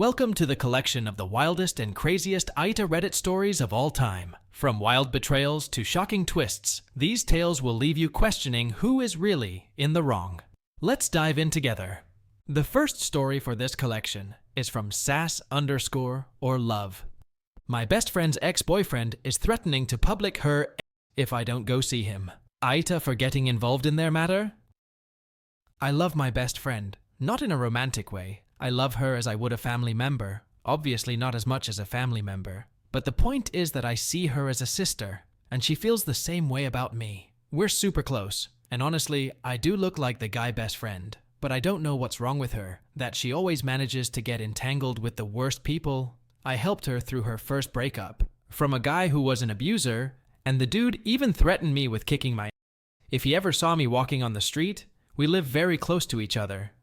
Welcome to the collection of the wildest and craziest AITA Reddit stories of all time. From wild betrayals to shocking twists, these tales will leave you questioning who is really in the wrong. Let's dive in together. The first story for this collection is from _love. My best friend's ex-boyfriend is threatening to public her if I don't go see him. AITA for getting involved in their matter? I love my best friend, not in a romantic way. I love her as I would a family member, obviously not as much as a family member. But the point is that I see her as a sister, and she feels the same way about me. We're super close, and honestly, I do look like the guy best friend. But I don't know what's wrong with her, that she always manages to get entangled with the worst people. I helped her through her first breakup, from a guy who was an abuser, and the dude even threatened me with kicking my ass. If he ever saw me walking on the street, we live very close to each other.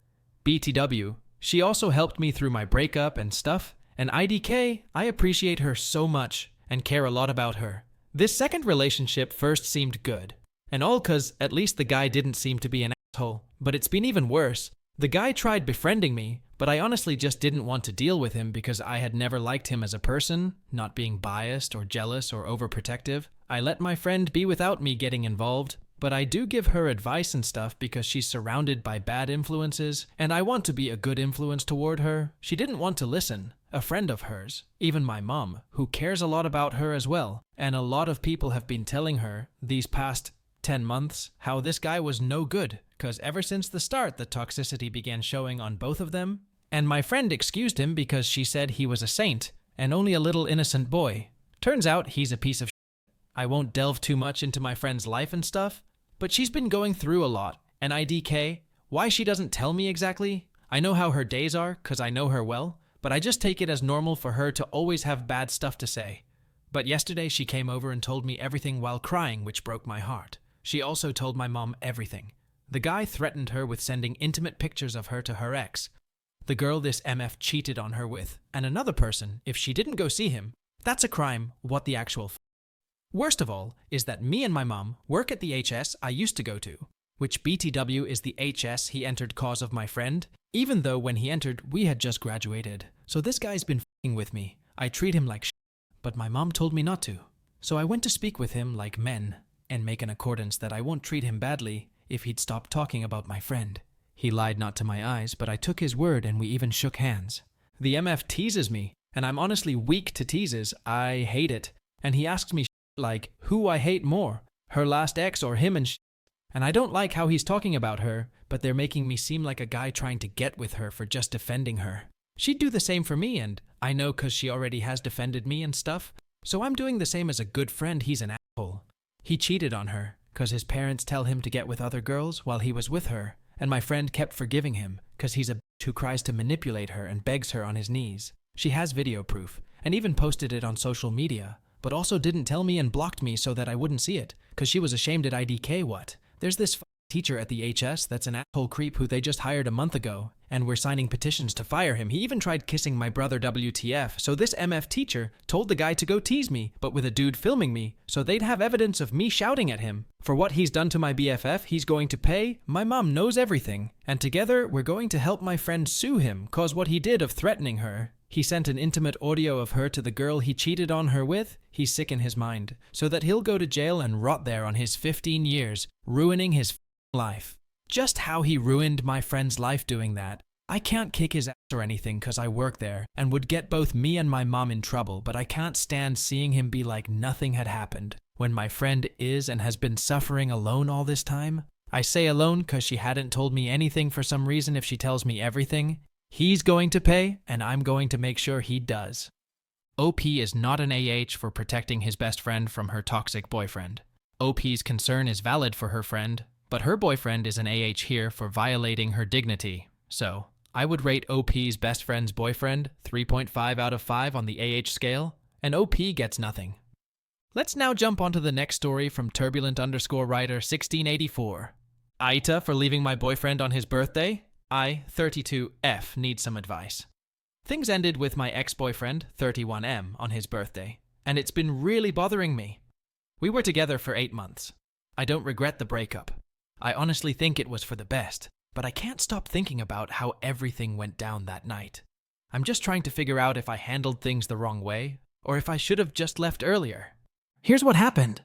BTW. She also helped me through my breakup and stuff, and IDK, I appreciate her so much and care a lot about her. This second relationship first seemed good, and all cause at least the guy didn't seem to be an asshole, but it's been even worse. The guy tried befriending me, but I honestly just didn't want to deal with him because I had never liked him as a person, not being biased or jealous or overprotective. I let my friend be without me getting involved. But I do give her advice and stuff because she's surrounded by bad influences, and I want to be a good influence toward her. She didn't want to listen. A friend of hers, even my mom, who cares a lot about her as well, and a lot of people have been telling her these past 10 months how this guy was no good, because ever since the start the toxicity began showing on both of them, and my friend excused him because she said he was a saint and only a little innocent boy. Turns out he's a piece of shit. I won't delve too much into my friend's life and stuff, but she's been going through a lot, and IDK, why she doesn't tell me exactly? I know how her days are, cause I know her well, but I just take it as normal for her to always have bad stuff to say. But yesterday she came over and told me everything while crying, which broke my heart. She also told my mom everything. The guy threatened her with sending intimate pictures of her to her ex, the girl this MF cheated on her with, and another person, if she didn't go see him. That's a crime, what the actual Worst of all is that me and my mom work at the HS I used to go to, which BTW is the HS he entered cause of my friend, even though when he entered we had just graduated. So this guy's been f***ing with me. I treat him like but my mom told me not to. So I went to speak with him like men and make an accordance that I won't treat him badly if he'd stop talking about my friend. He lied not to my eyes, but I took his word and we even shook hands. The MF teases me, and I'm honestly weak to teases. I hate it. And he asks me like who I hate more, her last ex or him and I don't like how he's talking about her, but they're making me seem like a guy trying to get with her for just defending her. She'd do the same for me, and I know cause she already has defended me and stuff, so I'm doing the same as a good friend. He's an asshole. He cheated on her cause his parents tell him to get with other girls while he was with her, and my friend kept forgiving him cause he's a bitch who cries to manipulate her and begs her on his knees. She has video proof and even posted it on social media, but also didn't tell me and blocked me so that I wouldn't see it, cause she was ashamed at IDK. What? There's this teacher at the HS that's an asshole creep who they just hired a month ago, and we're signing petitions to fire him. He even tried kissing my brother WTF, so this MF teacher told the guy to go tease me, but with a dude filming me, so they'd have evidence of me shouting at him. For what he's done to my BFF, he's going to pay. My mom knows everything, and together we're going to help my friend sue him, cause what he did of threatening her. He sent an intimate audio of her to the girl he cheated on her with. He's sick in his mind, so that he'll go to jail and rot there on his 15 years, ruining his life. Just how he ruined my friend's life doing that. I can't kick his ass or anything cause I work there and would get both me and my mom in trouble, but I can't stand seeing him be like nothing had happened when my friend is and has been suffering alone all this time. I say alone cause she hadn't told me anything for some reason. If she tells me everything, he's going to pay, and I'm going to make sure he does. OP is not an AH for protecting his best friend from her toxic boyfriend. OP's concern is valid for her friend, but her boyfriend is an AH here for violating her dignity. So, I would rate OP's best friend's boyfriend 3.5 out of 5 on the AH scale, and OP gets nothing. Let's now jump onto the next story from turbulent_writer 1684. AITA for leaving my boyfriend on his birthday? I, 32F, need some advice. Things ended with my ex-boyfriend, 31M, on his birthday, and it's been really bothering me. We were together for 8 months. I don't regret the breakup. I honestly think it was for the best, but I can't stop thinking about how everything went down that night. I'm just trying to figure out if I handled things the wrong way, or if I should have just left earlier. Here's what happened.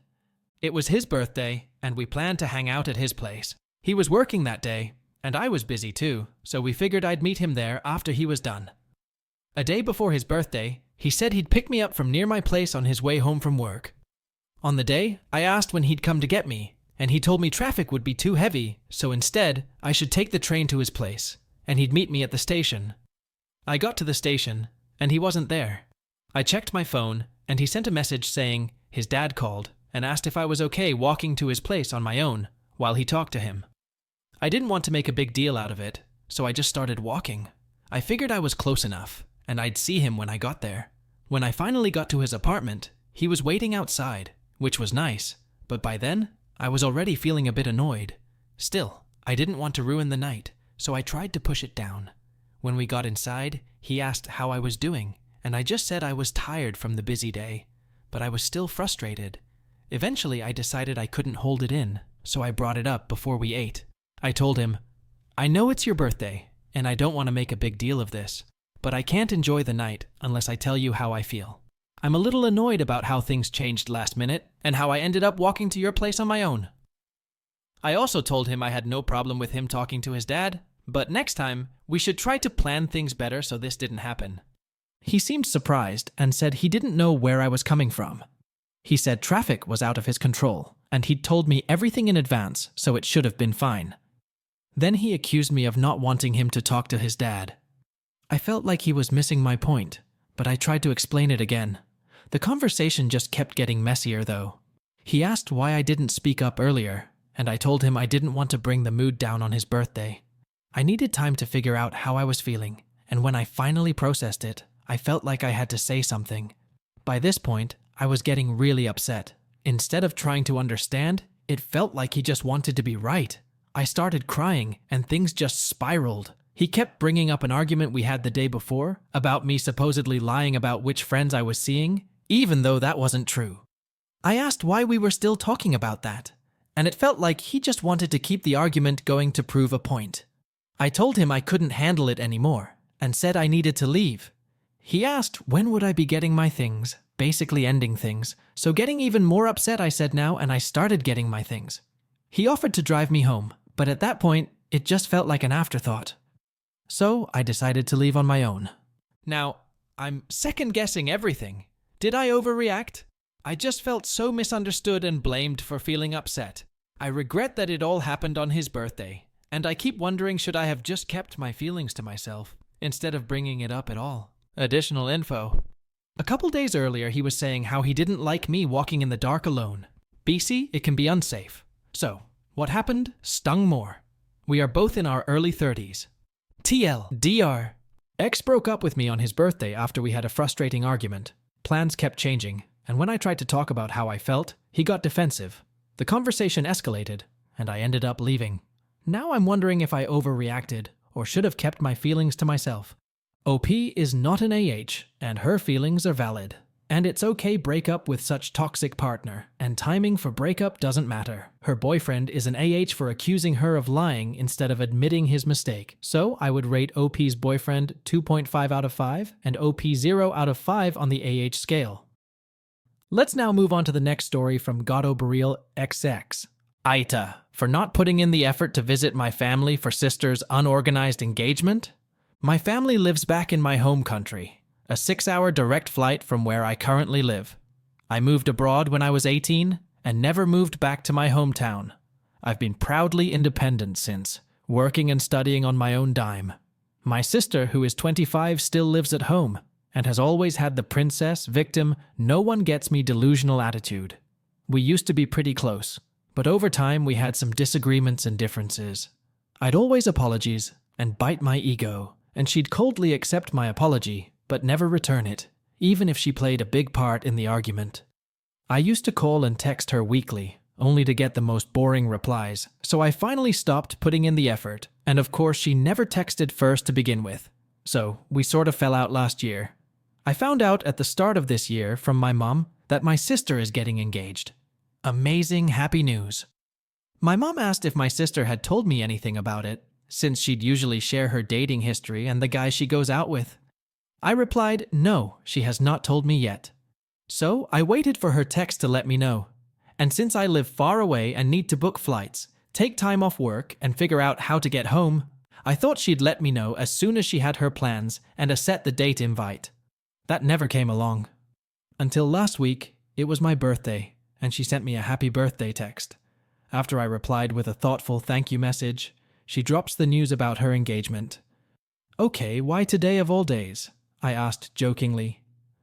It was his birthday, and we planned to hang out at his place. He was working that day, and I was busy too, so we figured I'd meet him there after he was done. A day before his birthday, he said he'd pick me up from near my place on his way home from work. On the day, I asked when he'd come to get me, and he told me traffic would be too heavy, so instead, I should take the train to his place, and he'd meet me at the station. I got to the station, and he wasn't there. I checked my phone, and he sent a message saying his dad called and asked if I was okay walking to his place on my own while he talked to him. I didn't want to make a big deal out of it, so I just started walking. I figured I was close enough, and I'd see him when I got there. When I finally got to his apartment, he was waiting outside, which was nice, but by then, I was already feeling a bit annoyed. Still, I didn't want to ruin the night, so I tried to push it down. When we got inside, he asked how I was doing, and I just said I was tired from the busy day, but I was still frustrated. Eventually, I decided I couldn't hold it in, so I brought it up before we ate. I told him, I know it's your birthday, and I don't want to make a big deal of this, but I can't enjoy the night unless I tell you how I feel. I'm a little annoyed about how things changed last minute, and how I ended up walking to your place on my own. I also told him I had no problem with him talking to his dad, but next time, we should try to plan things better so this didn't happen. He seemed surprised and said he didn't know where I was coming from. He said traffic was out of his control, and he'd told me everything in advance, so it should have been fine. Then he accused me of not wanting him to talk to his dad. I felt like he was missing my point, but I tried to explain it again. The conversation just kept getting messier, though. He asked why I didn't speak up earlier, and I told him I didn't want to bring the mood down on his birthday. I needed time to figure out how I was feeling, and when I finally processed it, I felt like I had to say something. By this point, I was getting really upset. Instead of trying to understand, it felt like he just wanted to be right. I started crying, and things just spiraled. He kept bringing up an argument we had the day before about me supposedly lying about which friends I was seeing, even though that wasn't true. I asked why we were still talking about that, and it felt like he just wanted to keep the argument going to prove a point. I told him I couldn't handle it anymore, and said I needed to leave. He asked when would I be getting my things, basically ending things, so getting even more upset I said now, and I started getting my things. He offered to drive me home, but at that point, it just felt like an afterthought. So I decided to leave on my own. Now, I'm second-guessing everything. Did I overreact? I just felt so misunderstood and blamed for feeling upset. I regret that it all happened on his birthday, and I keep wondering should I have just kept my feelings to myself, instead of bringing it up at all. Additional info. A couple days earlier, he was saying how he didn't like me walking in the dark alone. BC, it can be unsafe. So, what happened stung more. We are both in our early 30s. TLDR. X broke up with me on his birthday after we had a frustrating argument. Plans kept changing, and when I tried to talk about how I felt, he got defensive. The conversation escalated, and I ended up leaving. Now I'm wondering if I overreacted, or should have kept my feelings to myself. OP is not an AH, and her feelings are valid. And it's okay break up with such toxic partner, and timing for breakup doesn't matter. Her boyfriend is an AH for accusing her of lying instead of admitting his mistake. So I would rate OP's boyfriend 2.5 out of 5 and OP 0 out of 5 on the AH scale. Let's now move on to the next story from Gato Baril XX. AITA, for not putting in the effort to visit my family for sister's unorganized engagement? My family lives back in my home country, a 6-hour direct flight from where I currently live. I moved abroad when I was 18 and never moved back to my hometown. I've been proudly independent since, working and studying on my own dime. My sister, who is 25, still lives at home and has always had the princess, victim, no one gets me delusional attitude. We used to be pretty close, but over time we had some disagreements and differences. I'd always apologize and bite my ego, and she'd coldly accept my apology, but never return it, even if she played a big part in the argument. I used to call and text her weekly, only to get the most boring replies, so I finally stopped putting in the effort, and of course she never texted first to begin with. So we sort of fell out last year. I found out at the start of this year from my mom that my sister is getting engaged. Amazing happy news. My mom asked if my sister had told me anything about it, since she'd usually share her dating history and the guys she goes out with. I replied, no, she has not told me yet. So I waited for her text to let me know. And since I live far away and need to book flights, take time off work, and figure out how to get home, I thought she'd let me know as soon as she had her plans and a set the date invite. That never came along. Until last week, it was my birthday, and she sent me a happy birthday text. After I replied with a thoughtful thank you message, she drops the news about her engagement. Okay, why today of all days? I asked jokingly.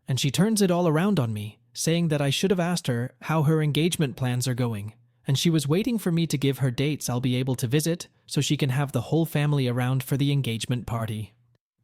And she turns it all around on me, saying that I should have asked her how her engagement plans are going, and she was waiting for me to give her dates I'll be able to visit so she can have the whole family around for the engagement party.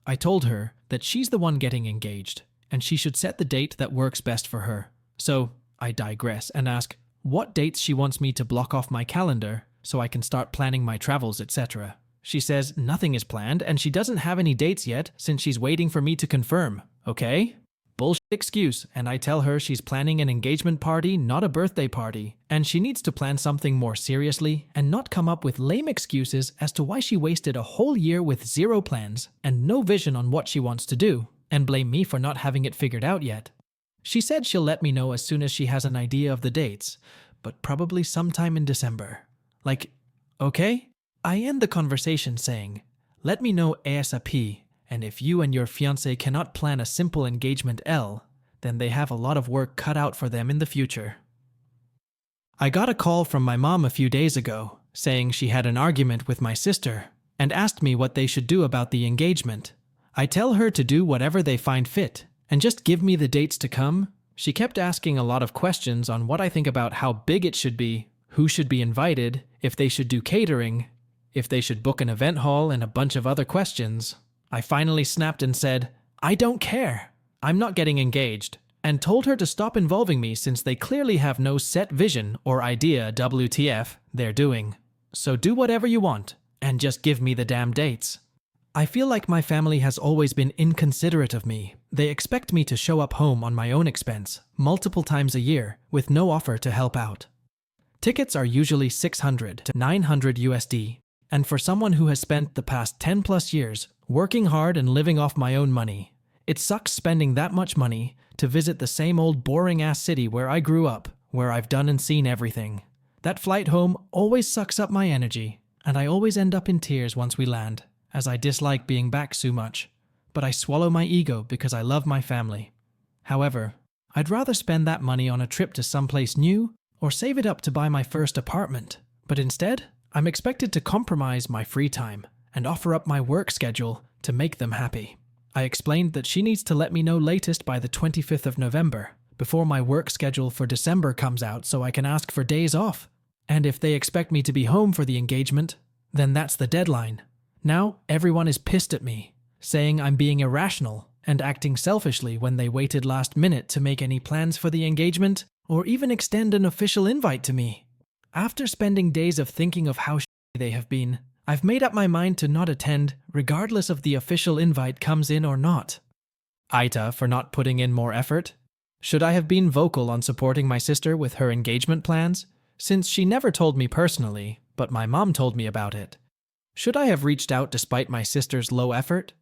I told her that she's the one getting engaged, and she should set the date that works best for her. So I digress and ask what dates she wants me to block off my calendar so I can start planning my travels, etc. She says nothing is planned and she doesn't have any dates yet since she's waiting for me to confirm. Okay? Bullshit excuse, and I tell her she's planning an engagement party, not a birthday party, and she needs to plan something more seriously and not come up with lame excuses as to why she wasted a whole year with zero plans and no vision on what she wants to do, and blame me for not having it figured out yet. She said she'll let me know as soon as she has an idea of the dates, but probably sometime in December. Like, okay? I end the conversation saying, let me know ASAP, and if you and your fiancé cannot plan a simple engagement then they have a lot of work cut out for them in the future. I got a call from my mom a few days ago, saying she had an argument with my sister, and asked me what they should do about the engagement. I tell her to do whatever they find fit, and just give me the dates to come. She kept asking a lot of questions on what I think about how big it should be, who should be invited, if they should do catering, if they should book an event hall, and a bunch of other questions. I finally snapped and said, I don't care. I'm not getting engaged, and told her to stop involving me since they clearly have no set vision or idea WTF they're doing. So do whatever you want, and just give me the damn dates. I feel like my family has always been inconsiderate of me. They expect me to show up home on my own expense, multiple times a year, with no offer to help out. Tickets are usually $600 to $900 USD, and for someone who has spent the past 10 plus years working hard and living off my own money, it sucks spending that much money to visit the same old boring-ass city where I grew up, where I've done and seen everything. That flight home always sucks up my energy, and I always end up in tears once we land, as I dislike being back so much, but I swallow my ego because I love my family. However, I'd rather spend that money on a trip to someplace new or save it up to buy my first apartment, but instead, I'm expected to compromise my free time and offer up my work schedule to make them happy. I explained that she needs to let me know latest by the 25th of November, before my work schedule for December comes out so I can ask for days off. And if they expect me to be home for the engagement, then that's the deadline. Now, everyone is pissed at me, saying I'm being irrational and acting selfishly when they waited last minute to make any plans for the engagement or even extend an official invite to me. After spending days of thinking of how shitty they have been, I've made up my mind to not attend, regardless of the official invite comes in or not. AITA for not putting in more effort? Should I have been vocal on supporting my sister with her engagement plans, since she never told me personally, but my mom told me about it? Should I have reached out despite my sister's low effort?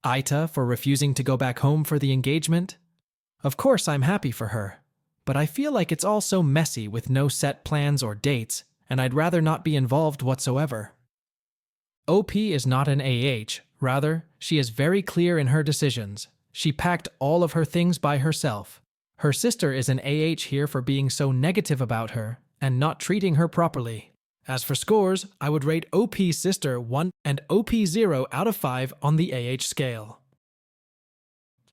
AITA for refusing to go back home for the engagement? Of course I'm happy for her, but I feel like it's all so messy with no set plans or dates, and I'd rather not be involved whatsoever. OP is not an AH, rather, she is very clear in her decisions. She packed all of her things by herself. Her sister is an AH here for being so negative about her and not treating her properly. As for scores, I would rate OP's sister 1 and OP 0 out of 5 on the AH scale.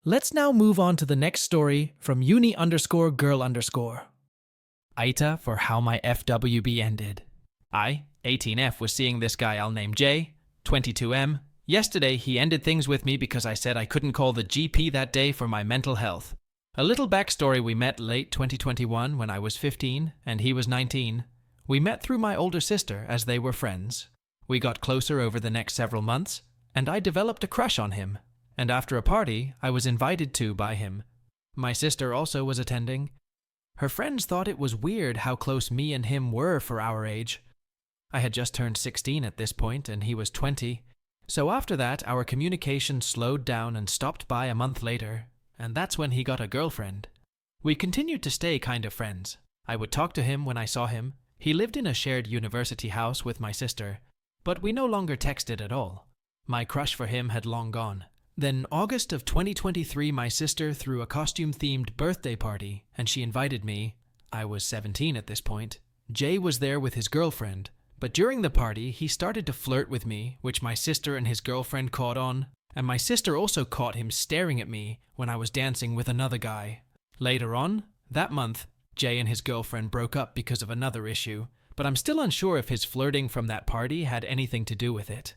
Let's now move on to the next story from uni_girl_. AITA for how my FWB ended. I, 18F, was seeing this guy I'll name J, 22M. Yesterday, he ended things with me because I said I couldn't call the GP that day for my mental health. A little backstory: we met late 2021 when I was 15 and he was 19. We met through my older sister as they were friends. We got closer over the next several months, and I developed a crush on him. And after a party, I was invited to by him. My sister also was attending. Her friends thought it was weird how close me and him were for our age. I had just turned 16 at this point and he was 20, So after that, our communication slowed down and stopped by a month later, and that's when he got a girlfriend. We continued to stay kind of friends. I would talk to him when I saw him. He lived in a shared university house with my sister, but we no longer texted at all. My crush for him had long gone. Then August of 2023, my sister threw a costume-themed birthday party, and she invited me. I was 17 at this point. Jay was there with his girlfriend, but during the party, he started to flirt with me, which my sister and his girlfriend caught on, and my sister also caught him staring at me when I was dancing with another guy. Later on, that month, Jay and his girlfriend broke up because of another issue, but I'm still unsure if his flirting from that party had anything to do with it.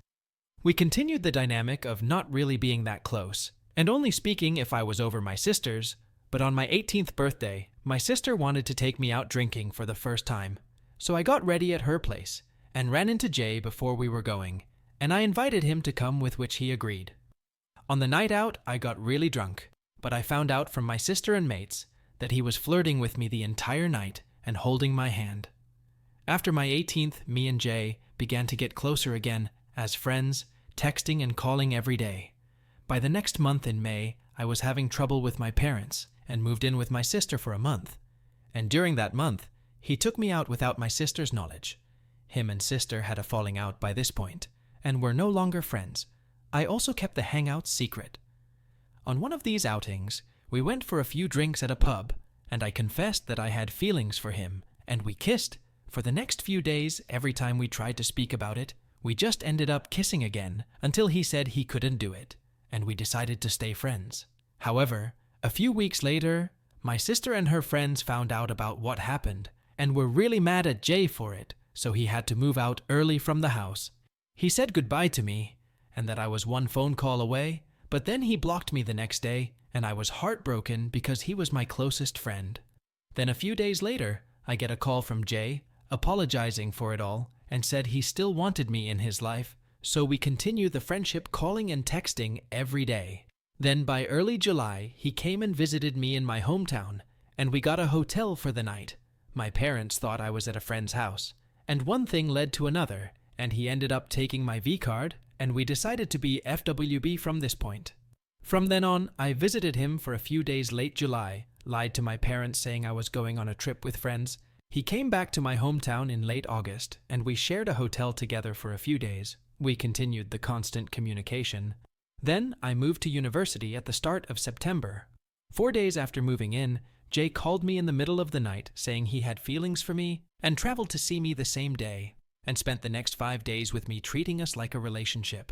We continued the dynamic of not really being that close, and only speaking if I was over my sister's, but on my 18th birthday, my sister wanted to take me out drinking for the first time, so I got ready at her place and ran into Jay before we were going, and I invited him to come, with which he agreed. On the night out, I got really drunk, but I found out from my sister and mates that he was flirting with me the entire night and holding my hand. After my 18th, me and Jay began to get closer again as friends, texting and calling every day. By the next month in May, I was having trouble with my parents and moved in with my sister for a month. And during that month, he took me out without my sister's knowledge. Him and sister had a falling out by this point and were no longer friends. I also kept the hangouts secret. On one of these outings, we went for a few drinks at a pub, and I confessed that I had feelings for him, and we kissed. For the next few days, every time we tried to speak about it, we just ended up kissing again until he said he couldn't do it, and we decided to stay friends. However, a few weeks later, my sister and her friends found out about what happened and were really mad at Jay for it, so he had to move out early from the house. He said goodbye to me and that I was one phone call away, but then he blocked me the next day, and I was heartbroken because he was my closest friend. Then a few days later, I get a call from Jay apologizing for it all and said he still wanted me in his life, so we continued the friendship, calling and texting every day. Then by early July, he came and visited me in my hometown, and we got a hotel for the night. My parents thought I was at a friend's house, and one thing led to another, and he ended up taking my V-card, and we decided to be FWB from this point. From then on, I visited him for a few days late July, lied to my parents saying I was going on a trip with friends. He came back to my hometown in late August, and we shared a hotel together for a few days. We continued the constant communication. Then I moved to university at the start of September. 4 days after moving in, Jay called me in the middle of the night saying he had feelings for me and traveled to see me the same day, and spent the next 5 days with me, treating us like a relationship.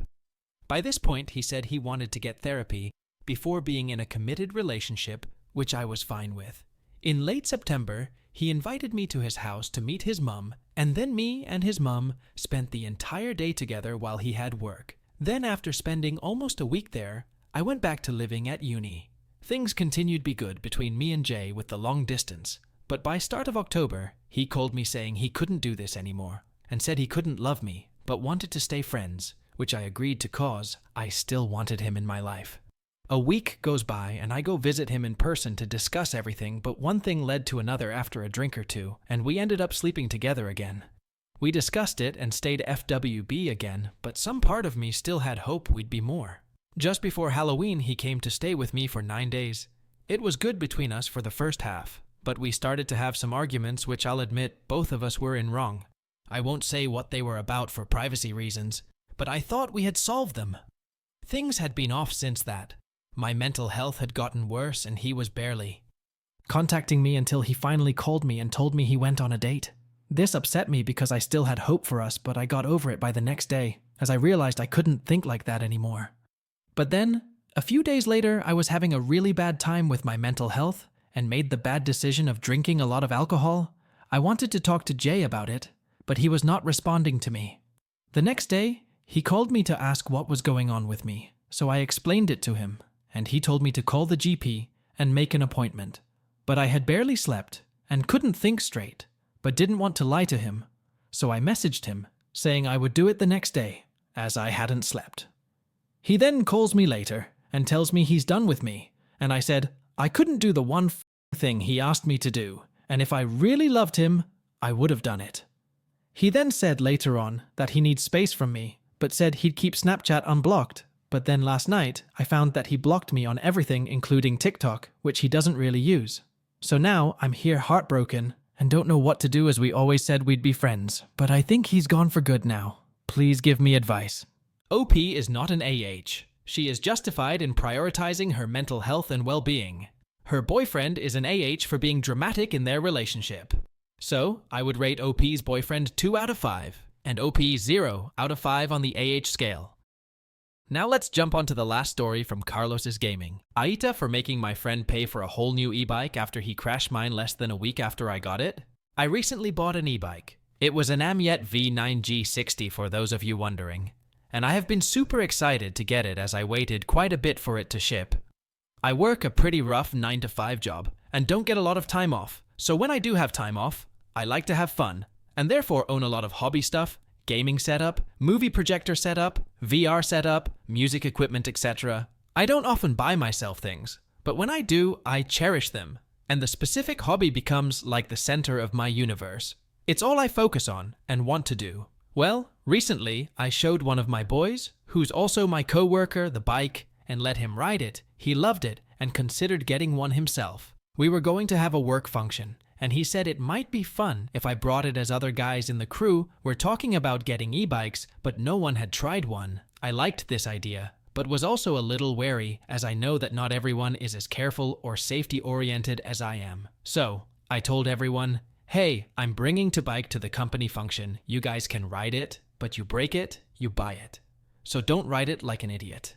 By this point, he said he wanted to get therapy before being in a committed relationship, which I was fine with. In late September, he invited me to his house to meet his mum, and then me and his mum spent the entire day together while he had work. Then after spending almost a week there, I went back to living at uni. Things continued to be good between me and Jay with the long distance, but by start of October, he called me saying he couldn't do this anymore, and said he couldn't love me, but wanted to stay friends, which I agreed to cause I still wanted him in my life. A week goes by and I go visit him in person to discuss everything, but one thing led to another after a drink or two, and we ended up sleeping together again. We discussed it and stayed FWB again, but some part of me still had hope we'd be more. Just before Halloween, he came to stay with me for 9 days. It was good between us for the first half, but we started to have some arguments which I'll admit both of us were in wrong. I won't say what they were about for privacy reasons, but I thought we had solved them. Things had been off since that. My mental health had gotten worse and he was barely contacting me until he finally called me and told me he went on a date. This upset me because I still had hope for us, but I got over it by the next day, as I realized I couldn't think like that anymore. But then, a few days later, I was having a really bad time with my mental health and made the bad decision of drinking a lot of alcohol. I wanted to talk to Jay about it, but he was not responding to me. The next day, he called me to ask what was going on with me, so I explained it to him, and he told me to call the GP and make an appointment. But I had barely slept and couldn't think straight, but didn't want to lie to him, so I messaged him, saying I would do it the next day, as I hadn't slept. He then calls me later and tells me he's done with me, and I said I couldn't do the one thing he asked me to do, and if I really loved him, I would have done it. He then said later on that he needs space from me, but said he'd keep Snapchat unblocked. But then last night, I found that he blocked me on everything including TikTok, which he doesn't really use. So now I'm here heartbroken and don't know what to do as we always said we'd be friends. But I think he's gone for good now. Please give me advice. OP is not an AH. She is justified in prioritizing her mental health and well-being. Her boyfriend is an AH for being dramatic in their relationship. So, I would rate OP's boyfriend 2 out of 5, and OP 0 out of 5 on the AH scale. Now let's jump onto the last story from Carlos's gaming. AITA for making my friend pay for a whole new e-bike after he crashed mine less than a week after I got it. I recently bought an e-bike. It was an Amyet V9G60 for those of you wondering. And I have been super excited to get it as I waited quite a bit for it to ship. I work a pretty rough 9-to-5 job and don't get a lot of time off, so when I do have time off, I like to have fun, and therefore own a lot of hobby stuff, gaming setup, movie projector setup, VR setup, music equipment, etc. I don't often buy myself things, but when I do, I cherish them, and the specific hobby becomes like the center of my universe. It's all I focus on and want to do. Well, recently, I showed one of my boys, who's also my co-worker, the bike, and let him ride it. He loved it and considered getting one himself. We were going to have a work function, and he said it might be fun if I brought it as other guys in the crew were talking about getting e-bikes, but no one had tried one. I liked this idea, but was also a little wary as I know that not everyone is as careful or safety-oriented as I am. So, I told everyone, hey, I'm bringing the bike to the company function. You guys can ride it, but you break it, you buy it. So don't ride it like an idiot.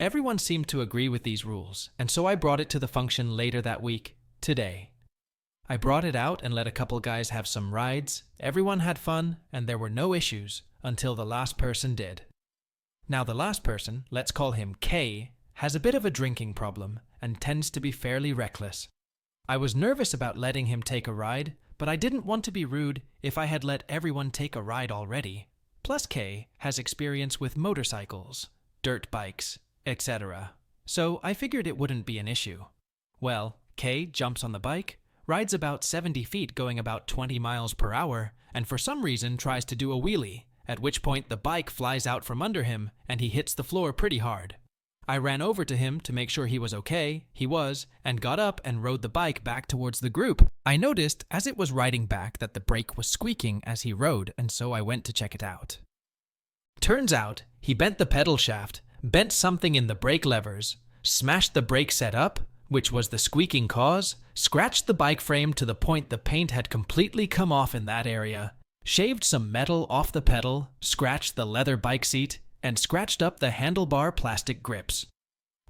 Everyone seemed to agree with these rules, and so I brought it to the function later that week, today. I brought it out and let a couple guys have some rides. Everyone had fun, and there were no issues until the last person did. Now the last person, let's call him K, has a bit of a drinking problem and tends to be fairly reckless. I was nervous about letting him take a ride, but I didn't want to be rude if I had let everyone take a ride already. Plus K has experience with motorcycles, dirt bikes, etc. So I figured it wouldn't be an issue. Well, K jumps on the bike, rides about 70 feet going about 20 miles per hour, and for some reason tries to do a wheelie, at which point the bike flies out from under him and he hits the floor pretty hard. I ran over to him to make sure he was okay. He was, and got up and rode the bike back towards the group. I noticed as it was riding back that the brake was squeaking as he rode, and so I went to check it out. Turns out, he bent the pedal shaft, bent something in the brake levers, smashed the brake set up, which was the squeaking cause, scratched the bike frame to the point the paint had completely come off in that area, shaved some metal off the pedal, scratched the leather bike seat, and scratched up the handlebar plastic grips.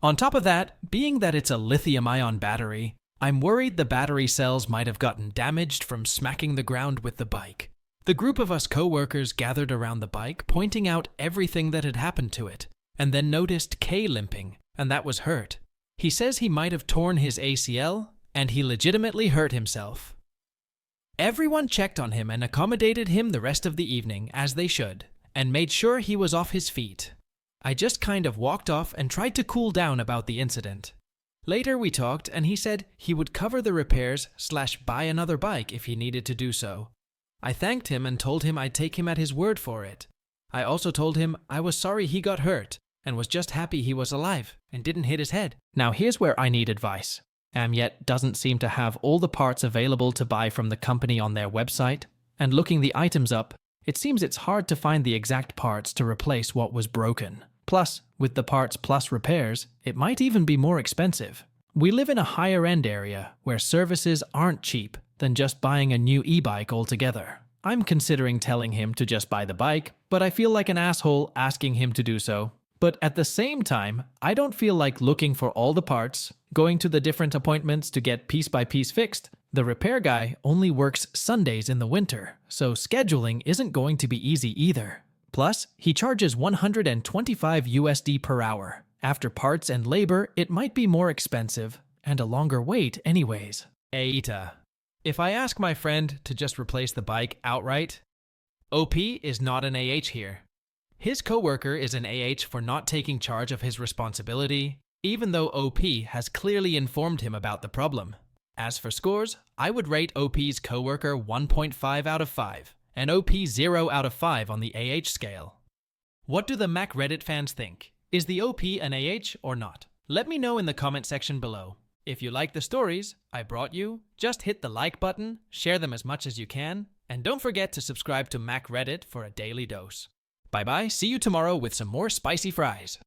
On top of that, being that it's a lithium-ion battery, I'm worried the battery cells might have gotten damaged from smacking the ground with the bike. The group of us co-workers gathered around the bike, pointing out everything that had happened to it, and then noticed K limping, and that was hurt. He says he might have torn his ACL, and he legitimately hurt himself. Everyone checked on him and accommodated him the rest of the evening, as they should, and made sure he was off his feet. I just kind of walked off and tried to cool down about the incident. Later we talked, and he said he would cover the repairs/buy another bike if he needed to do so. I thanked him and told him I'd take him at his word for it. I also told him I was sorry he got hurt, and was just happy he was alive and didn't hit his head. Now here's where I need advice. Amyet doesn't seem to have all the parts available to buy from the company on their website, and looking the items up, it seems it's hard to find the exact parts to replace what was broken. Plus, with the parts plus repairs, it might even be more expensive. We live in a higher-end area where services aren't cheap than just buying a new e-bike altogether. I'm considering telling him to just buy the bike, but I feel like an asshole asking him to do so. But at the same time, I don't feel like looking for all the parts, going to the different appointments to get piece by piece fixed. The repair guy only works Sundays in the winter, so scheduling isn't going to be easy either. Plus, he charges $125 per hour. After parts and labor, it might be more expensive, and a longer wait anyways. AITA. If I ask my friend to just replace the bike outright, OP is not an AH here. His coworker is an AH for not taking charge of his responsibility, even though OP has clearly informed him about the problem. As for scores, I would rate OP's coworker 1.5 out of 5, and OP 0 out of 5 on the AH scale. What do the Mac Reddit fans think? Is the OP an AH or not? Let me know in the comment section below. If you like the stories I brought you, just hit the like button, share them as much as you can, and don't forget to subscribe to Mac Reddit for a daily dose. Bye bye, see you tomorrow with some more spicy fries.